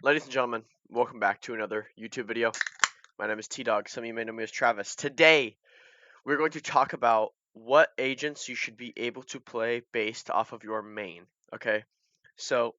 Ladies and gentlemen, welcome back to another YouTube video. My name is Tdawgg. Some of you may know me as Travis. Today, we're going to talk about what agents you should be able to play based off of your main. Okay, so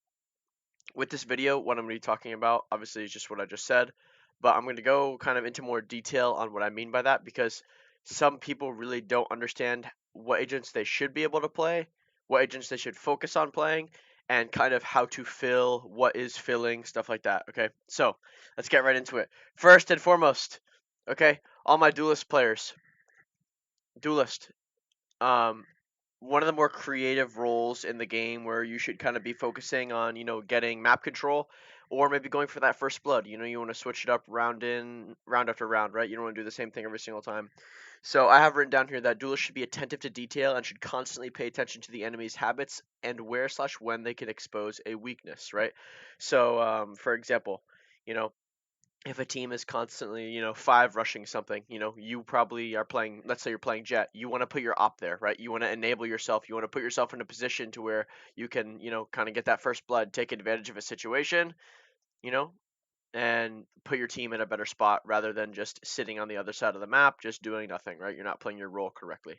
with this video, what I'm going to be talking about, obviously, is just what I just said, but I'm going to go kind of into more detail on what I mean by that because some people really don't understand what agents they should be able to play, what agents they should focus on playing, and kind of how to fill, what is filling, stuff like that. Okay, so let's get right into it. First and foremost, okay, all my duelist players, duelist. Um, One of the more creative roles in the game where you should kind of be focusing on, getting map control or maybe going for that first blood. You want to switch it up round in, round after round, right? You don't want to do the same thing every single time. So I have written down here that duelists should be attentive to detail and should constantly pay attention to the enemy's habits and where/when they can expose a weakness, right? So, for example, you know, if a team is constantly, five rushing something, you probably are playing, let's say you're playing Jet, you want to put your op there, right? You want to enable yourself, you want to put yourself in a position to where you can, kind of get that first blood, take advantage of a situation, you know, and put your team in a better spot rather than just sitting on the other side of the map, just doing nothing, right? You're not playing your role correctly.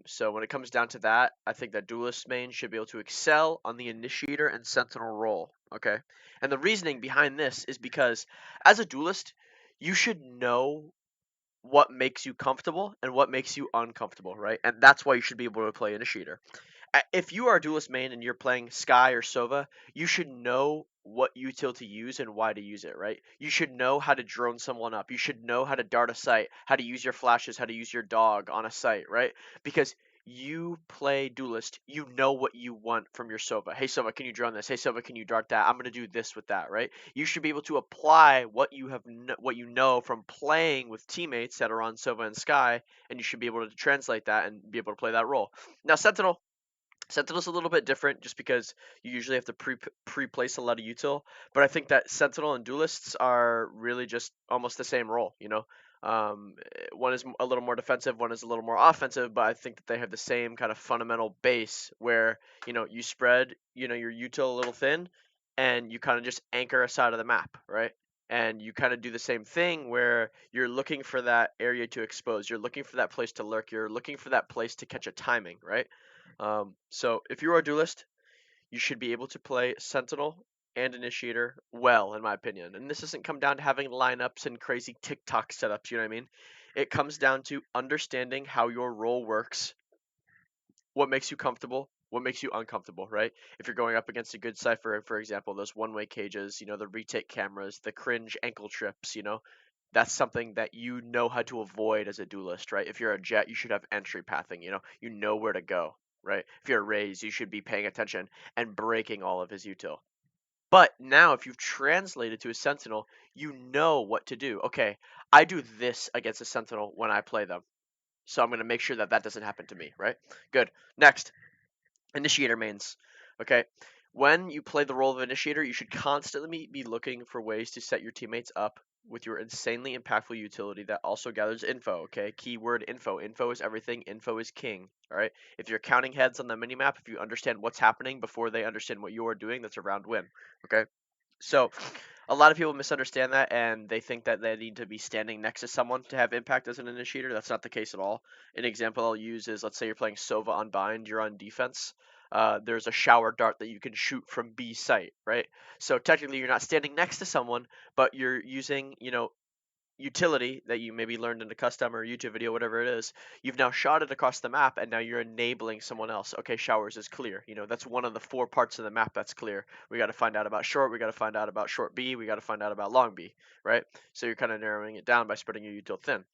So when it comes down to that, I think that Duelist main should be able to excel on the Initiator and Sentinel role. Okay, and the reasoning behind this is because as a Duelist, you should know what makes you comfortable and what makes you uncomfortable, right? And that's why you should be able to play Initiator. If you are a Duelist main and you're playing Skye or Sova, you should know what util to use and why to use it, right? You should know how to drone someone up. You should know how to dart a site, how to use your flashes, how to use your dog on a site, right? Because you play Duelist, you know what you want from your Sova. Hey Sova, can you drone this? Hey Sova, can you dart that? I'm gonna do this with that, right? You should be able to apply what what you know from playing with teammates that are on Sova and Skye, and you should be able to translate that and be able to play that role. Now Sentinel's a little bit different just because you usually have to pre-place a lot of util, but I think that Sentinel and Duelists are really just almost the same role. One is a little more defensive, one is a little more offensive, but I think that they have the same kind of fundamental base where, you spread, your util a little thin and you kind of just anchor a side of the map, right? And you kind of do the same thing where you're looking for that area to expose, you're looking for that place to lurk, you're looking for that place to catch a timing, right? So if you are a duelist, you should be able to play Sentinel and Initiator well, in my opinion. And this doesn't come down to having lineups and crazy TikTok setups, you know what I mean? It comes down to understanding how your role works, what makes you comfortable, what makes you uncomfortable, right? If you're going up against a good Cypher, for example, those one-way cages, the retake cameras, the cringe ankle trips, that's something that you know how to avoid as a duelist, right? If you're a Jet, you should have entry pathing, you know where to go, right? If you're a Raze, you should be paying attention and breaking all of his util. But now, if you've translated to a Sentinel, you know what to do. Okay, I do this against a Sentinel when I play them. So I'm going to make sure that that doesn't happen to me, right? Good. Next, Initiator mains. Okay, when you play the role of Initiator, you should constantly be looking for ways to set your teammates up with your insanely impactful utility that also gathers info. Okay, keyword info. Info is everything. Info is king. All right. If you're counting heads on the minimap, if you understand what's happening before they understand what you're doing, that's a round win. Okay. So, a lot of people misunderstand that and they think that they need to be standing next to someone to have impact as an initiator. That's not the case at all. An example I'll use is, let's say you're playing Sova on bind, you're on defense. There's a shower dart that you can shoot from B site, right? So technically you're not standing next to someone, but you're using, utility that you maybe learned in a custom or YouTube video, whatever it is. You've now shot it across the map and now you're enabling someone else. Okay, showers is clear. That's one of the 4 parts of the map that's clear. We got to find out about short, we got to find out about short B, we got to find out about long B, right? So you're kind of narrowing it down by spreading your util thin.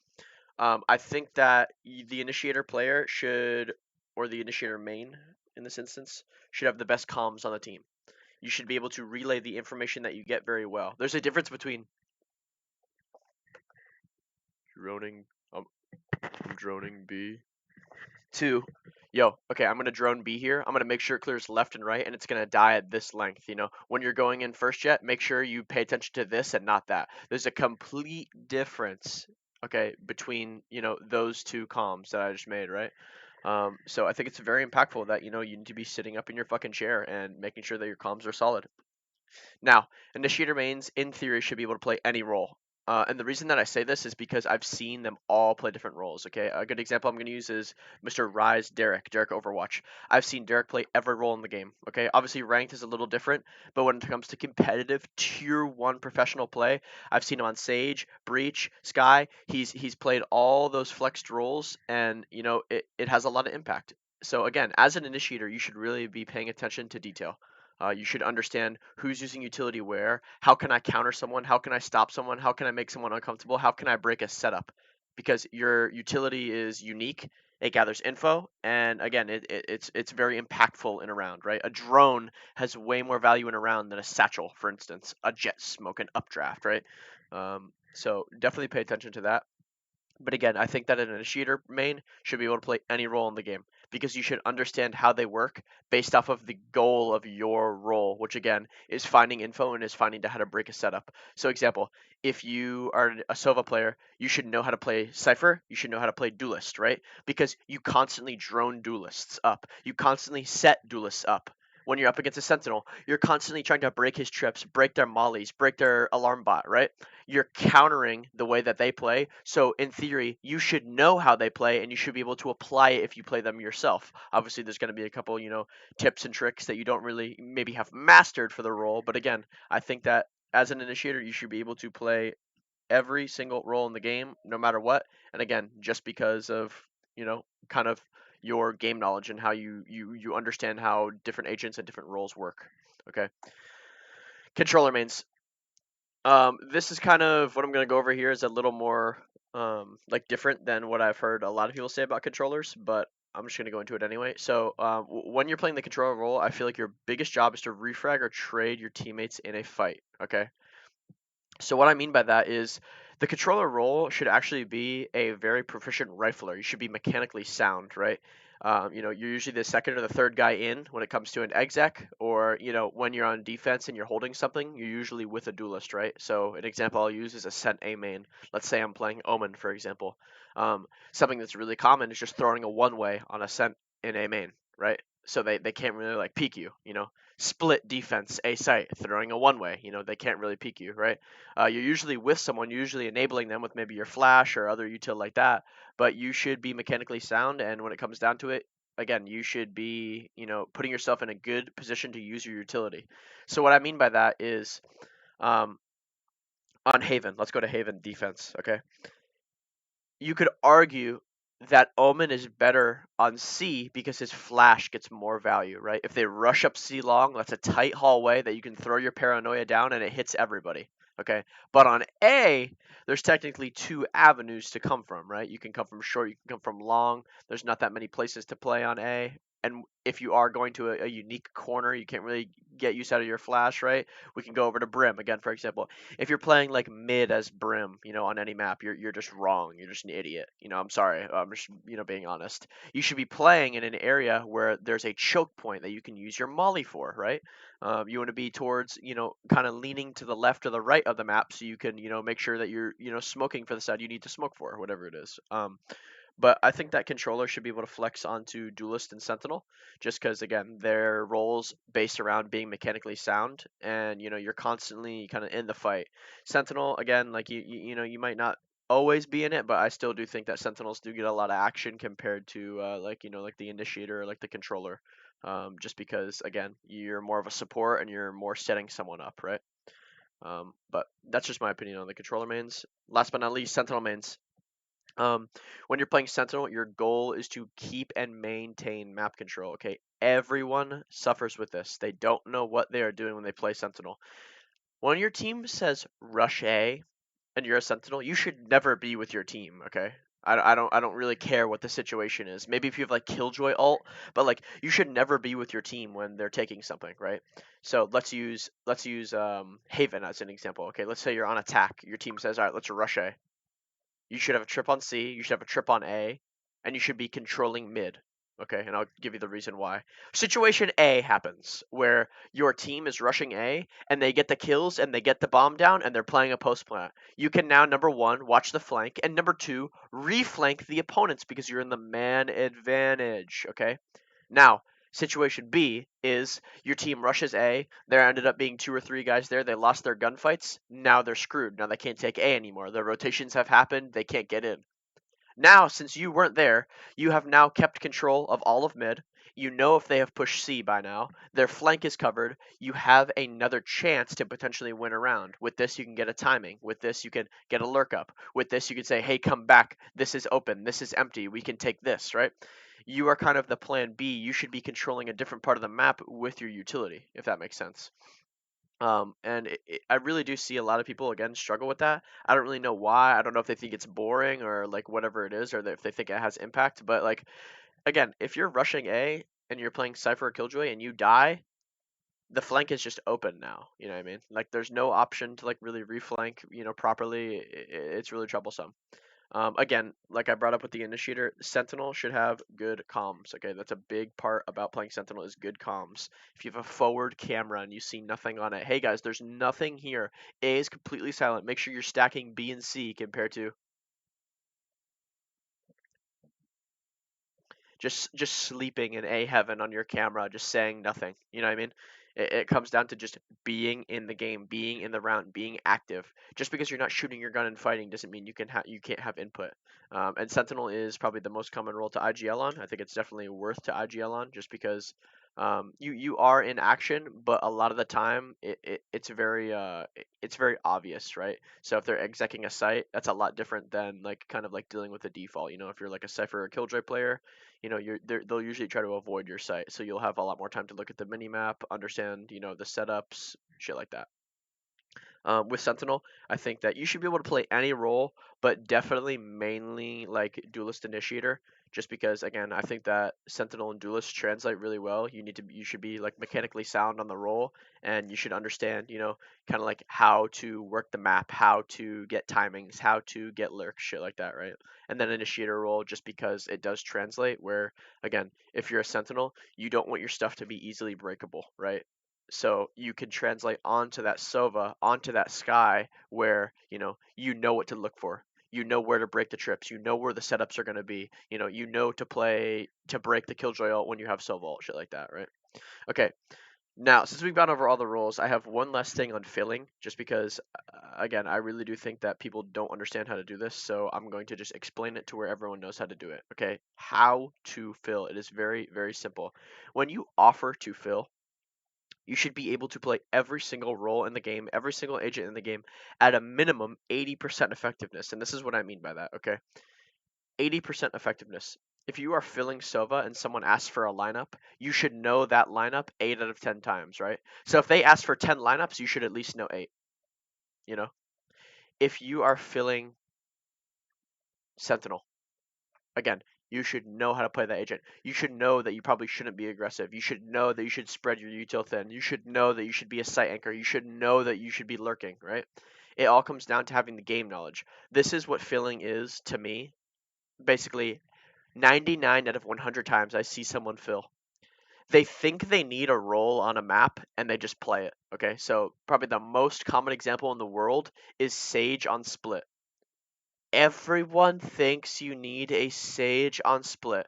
I think that the initiator player should, or the initiator main in this instance, should have the best comms on the team. You should be able to relay the information that you get very well. There's a difference between droning. I'm droning B. 2. Yo, okay, I'm gonna drone B here. I'm gonna make sure it clears left and right, and it's gonna die at this length. When you're going in first jet, make sure you pay attention to this and not that. There's a complete difference, okay, between those two comms that I just made, right? So I think it's very impactful that you need to be sitting up in your fucking chair and making sure that your comms are solid. Now, initiator mains, in theory, should be able to play any role. And the reason that I say this is because I've seen them all play different roles. Okay, a good example I'm going to use is Mr. Rise Derek Overwatch. I've seen Derek play every role in the game. Okay, obviously ranked is a little different, but when it comes to competitive tier one professional play, I've seen him on Sage, Breach, Sky. He's played all those flexed roles, and it has a lot of impact. So again, as an initiator, you should really be paying attention to detail. You should understand who's using utility where. How can I counter someone? How can I stop someone? How can I make someone uncomfortable? How can I break a setup? Because your utility is unique. It gathers info, and again, it's very impactful in a round, right? A drone has way more value in a round than a satchel, for instance, a jet smoke, an updraft, right? So definitely pay attention to that. But again, I think that an initiator main should be able to play any role in the game because you should understand how they work based off of the goal of your role, which again is finding info and is finding out how to break a setup. So, example, if you are a Sova player, you should know how to play Cypher, you should know how to play Duelist, right? Because you constantly drone Duelists up, you constantly set Duelists up. When you're up against a Sentinel, you're constantly trying to break his trips, break their mollies, break their alarm bot, right? You're countering the way that they play. So in theory, you should know how they play and you should be able to apply it if you play them yourself. Obviously, there's going to be a couple, tips and tricks that you don't really maybe have mastered for the role. But again, I think that as an initiator, you should be able to play every single role in the game, no matter what. And again, just because of, kind of your game knowledge and how you understand how different agents and different roles work. Okay. Controller mains. This is kind of what I'm going to go over here is a little more like different than what I've heard a lot of people say about controllers, but I'm just going to go into it anyway. So when you're playing the controller role, I feel like your biggest job is to refrag or trade your teammates in a fight. Okay. So what I mean by that is the controller role should actually be a very proficient rifler. You should be mechanically sound, right? You're usually the second or the third guy in when it comes to an exec, or when you're on defense and you're holding something, you're usually with a duelist, right? So an example I'll use is a Sent A main. Let's say I'm playing Omen, for example. Something that's really common is just throwing a one way on a Sent in A main, right? So they can't really like peek you, split defense A site, throwing a one way, they can't really peek you, right? You're usually with someone, usually enabling them with maybe your flash or other util like that, but you should be mechanically sound. And when it comes down to it, again, you should be, putting yourself in a good position to use your utility. So what I mean by that is, um, on Haven, let's go to Haven defense. Okay, you could argue that Omen is better on C because his flash gets more value, right? If they rush up C long, that's a tight hallway that you can throw your paranoia down and it hits everybody. Okay. But on A, there's technically two avenues to come from, right? You can come from short, you can come from long. There's not that many places to play on A. And if you are going to a unique corner, you can't really get use out of your flash, right? We can go over to Brim again, for example. If you're playing like mid as Brim, on any map, you're just wrong. You're just an idiot. I'm sorry. I'm just being honest. You should be playing in an area where there's a choke point that you can use your molly for, right? You want to be towards, kind of leaning to the left or the right of the map, so you can, make sure that you're, smoking for the side you need to smoke for, whatever it is. But I think that controller should be able to flex onto Duelist and Sentinel, just because again their roles based around being mechanically sound, and you're constantly kind of in the fight. Sentinel again, like you might not always be in it, but I still do think that Sentinels do get a lot of action compared to like the Initiator or like the controller, just because again you're more of a support and you're more setting someone up, right? But that's just my opinion on the controller mains. Last but not least, Sentinel mains. When you're playing Sentinel, your goal is to keep and maintain map control. Okay, everyone suffers with this. They don't know what they are doing when they play Sentinel. When your team says rush A and you're a Sentinel, you should never be with your team. Okay, I don't really care what the situation is. Maybe if you have like Killjoy ult, but like you should never be with your team when they're taking something, right? So let's use Haven as an example. Okay, let's say you're on attack. Your team says, all right, let's rush A. You should have a trip on C, you should have a trip on A, and you should be controlling mid. Okay, and I'll give you the reason why. Situation A happens where your team is rushing A and they get the kills and they get the bomb down and they're playing a post plant. You can now, number one, watch the flank, and number two, reflank the opponents because you're in the man advantage. Okay, now Situation B is your team rushes A. There ended up being 2 or 3 guys there. They lost their gunfights. Now they're screwed. Now they can't take A anymore. The rotations have happened. They can't get in. Now, since you weren't there, you have now kept control of all of mid. You know if they have pushed C by now. Their flank is covered. You have another chance to potentially win a round. With this, you can get a timing. With this, you can get a lurk up. With this, you can say, hey, come back. This is open. This is empty. We can take this, right? You are kind of the plan B. You should be controlling a different part of the map with your utility, if that makes sense. And I really do see a lot of people again struggle with that. I don't really know why. I don't know if they think it's boring or like whatever it is, or if they think it has impact. But like again, if you're rushing A and you're playing Cypher or Killjoy and you die, the flank is just open now. You know what I mean? Like there's no option to like really reflank, properly. It's really troublesome. Again, like I brought up with the initiator, Sentinel should have good comms. Okay, that's a big part about playing Sentinel is good comms. If you have a forward camera and you see nothing on it, hey guys, there's nothing here. A is completely silent. Make sure you're stacking B and C compared to just sleeping in A heaven on your camera, just saying nothing. You know what I mean? It comes down to just being in the game, being in the round, being active. Just because you're not shooting your gun and fighting doesn't mean you can't have input. And Sentinel is probably the most common role to IGL on. I think it's definitely worth to IGL on, just because you are in action, but a lot of the time it's very obvious, right? So if they're execing a site, that's a lot different than like kind of like dealing with a default. If you're like a Cypher or Killjoy player, they'll usually try to avoid your site, so you'll have a lot more time to look at the mini map, understand the setups, shit like that. With Sentinel, I think that you should be able to play any role, but definitely mainly like Duelist Initiator, just because again, I think that Sentinel and Duelist translate really well. You should be like mechanically sound on the role, and you should understand, kind of like how to work the map, how to get timings, how to get lurks, shit like that, right? And then Initiator role, just because it does translate. Where again, if you're a Sentinel, you don't want your stuff to be easily breakable, right? So you can translate onto that Sova, onto that Sky, where you know what to look for. You know where to break the trips. You know where the setups are going to be. You know to break the Killjoy ult when you have Sova ult, shit like that, right? Okay. Now, since we've gone over all the rules, I have one last thing on filling, just because, again, I really do think that people don't understand how to do this, so I'm going to just explain it to where everyone knows how to do it. Okay, how to fill. It is very, very simple. When you offer to fill, you should be able to play every single role in the game, every single agent in the game at a minimum 80% effectiveness. And this is what I mean by that, okay? 80% effectiveness. If you are filling Sova and someone asks for a lineup, you should know that lineup 8 out of 10 times, right? So if they ask for 10 lineups, you should at least know 8, you know? If you are filling Sentinel, again, you should know how to play that agent. You should know that you probably shouldn't be aggressive. You should know that you should spread your util thin. You should know that you should be a site anchor. You should know that you should be lurking, right? It all comes down to having the game knowledge. This is what filling is to me. Basically, 99 out of 100 times I see someone fill. They think they need a role on a map and they just play it. Okay, so probably the most common example in the world is Sage on Split. Everyone thinks you need a Sage on Split.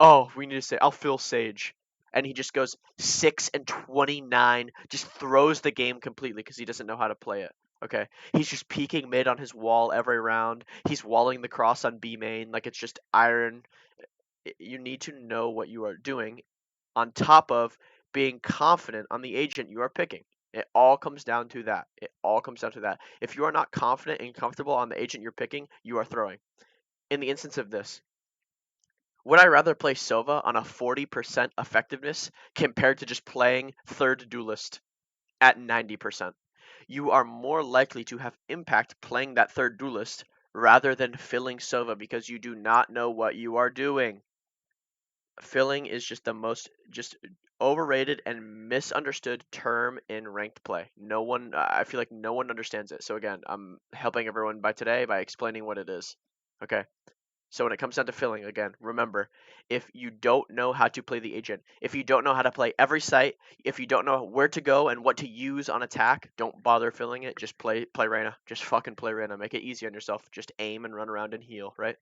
Oh, we need to say, I'll fill Sage. And he just goes 6 and 29, just throws the game completely because he doesn't know how to play it. Okay. He's just peeking mid on his wall every round. He's walling the cross on B main like it's just iron. You need to know what you are doing on top of being confident on the agent you are picking. It all comes down to that. It all comes down to that. If you are not confident and comfortable on the agent you're picking, you are throwing. In the instance of this, would I rather play Sova on a 40% effectiveness compared to just playing third duelist at 90%? You are more likely to have impact playing that third duelist rather than filling Sova because you do not know what you are doing. Filling is just the most just overrated and misunderstood term in ranked play. I feel like no one understands it. So again, I'm helping everyone by explaining what it is. Okay. So when it comes down to filling, again, remember, if you don't know how to play the agent, if you don't know how to play every site, if you don't know where to go and what to use on attack, don't bother filling it. Just play Reyna. Just fucking play Reyna. Make it easy on yourself. Just aim and run around and heal, right?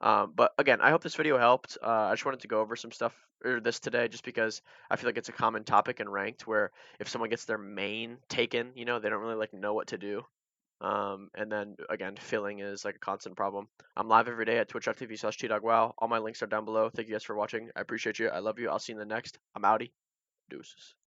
But again, I hope this video helped. I just wanted to go over some stuff or this today, just because I feel like it's a common topic in ranked where if someone gets their main taken, they don't really like know what to do. And then again, filling is like a constant problem. I'm live every day at twitch.tv/Tdawgg. Wow, all my links are down below. Thank you guys for watching. I appreciate you. I love you. I'll see you in the next. I'm outie. Deuces.